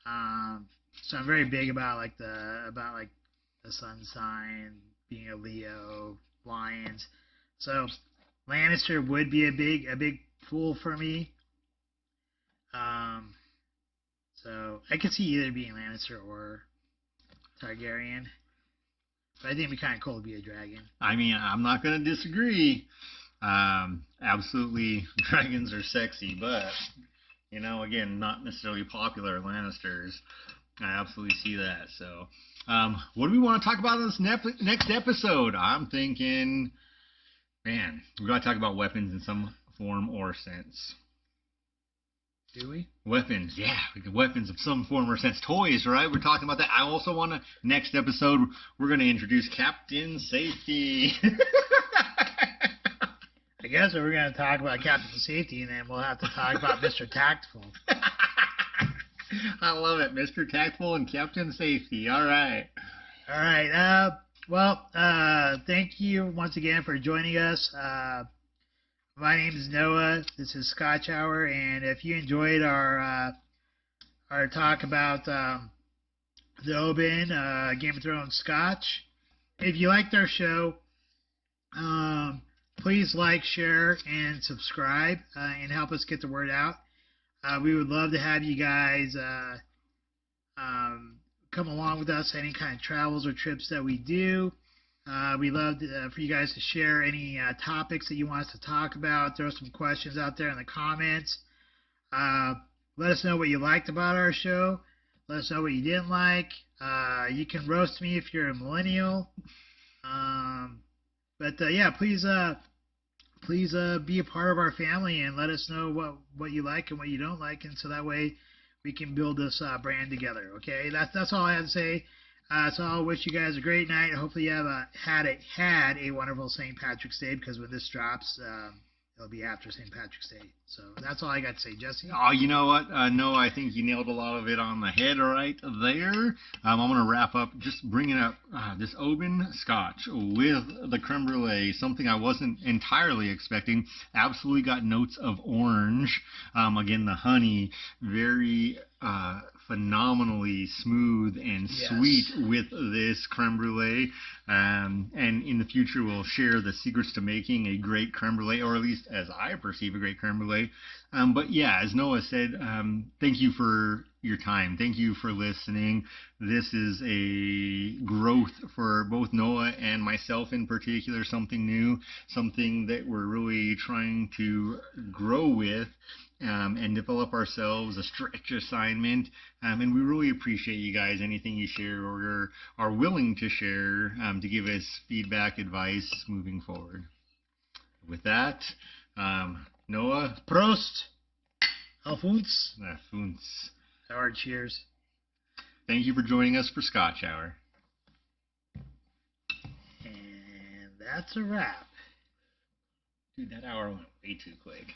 So I'm very big about the sun sign, being a Leo, lions. So Lannister would be a big pull for me. So I could see either being Lannister or Targaryen. But I think it'd be kind of cool to be a dragon. I mean, I'm not going to disagree. Absolutely, dragons are sexy, but, again, not necessarily popular Lannisters. I absolutely see that. So, what do we want to talk about in this next episode? I'm thinking, man, we got to talk about weapons in some form or sense. Do we? Weapons, yeah. Weapons of some form or sense. Toys, right? We're talking about that. I also want to, next episode, we're going to introduce Captain Safety. I guess we're going to talk about Captain Safety, and then we'll have to talk about Mr. Tactful. I love it. Mr. Tactful and Captain Safety. All right. All right. Well, thank you once again for joining us. My name is Noah. This is Scotch Hour, and if you enjoyed our talk about the Oban Game of Thrones Scotch, if you liked our show, please like, share, and subscribe, and help us get the word out. We would love to have you guys come along with us any kind of travels or trips that we do. We love for you guys to share any topics that you want us to talk about. Throw some questions out there in the comments. Let us know what you liked about our show. Let us know what you didn't like. You can roast me if you're a millennial. Yeah, please be a part of our family and let us know what you like and what you don't like, and so that way we can build this brand together. Okay, that's all I have to say. So I'll wish you guys a great night. Hopefully you have had a wonderful St. Patrick's Day, because when this drops, it'll be after St. Patrick's Day. So that's all I got to say, Jesse. Oh, you know what? No, I think you nailed a lot of it on the head right there. I'm going to wrap up just bringing up this Oban Scotch with the Creme Brulee, something I wasn't entirely expecting. Absolutely got notes of orange. Again, the honey, very phenomenally smooth and sweet with this creme brulee, and in the future we'll share the secrets to making a great creme brulee, or at least as I perceive a great creme brulee. But yeah, as Noah said, thank you for your time. Thank you for listening. This is a growth for both Noah and myself in particular, something new, something that we're really trying to grow with. And develop ourselves, a stretch assignment, and we really appreciate you guys, anything you share or are willing to share, to give us feedback, advice moving forward. With that, Noah. Prost. Auf uns. Auf uns. Or cheers. Thank you for joining us for Scotch Hour. And that's a wrap. Dude, that hour went way too quick.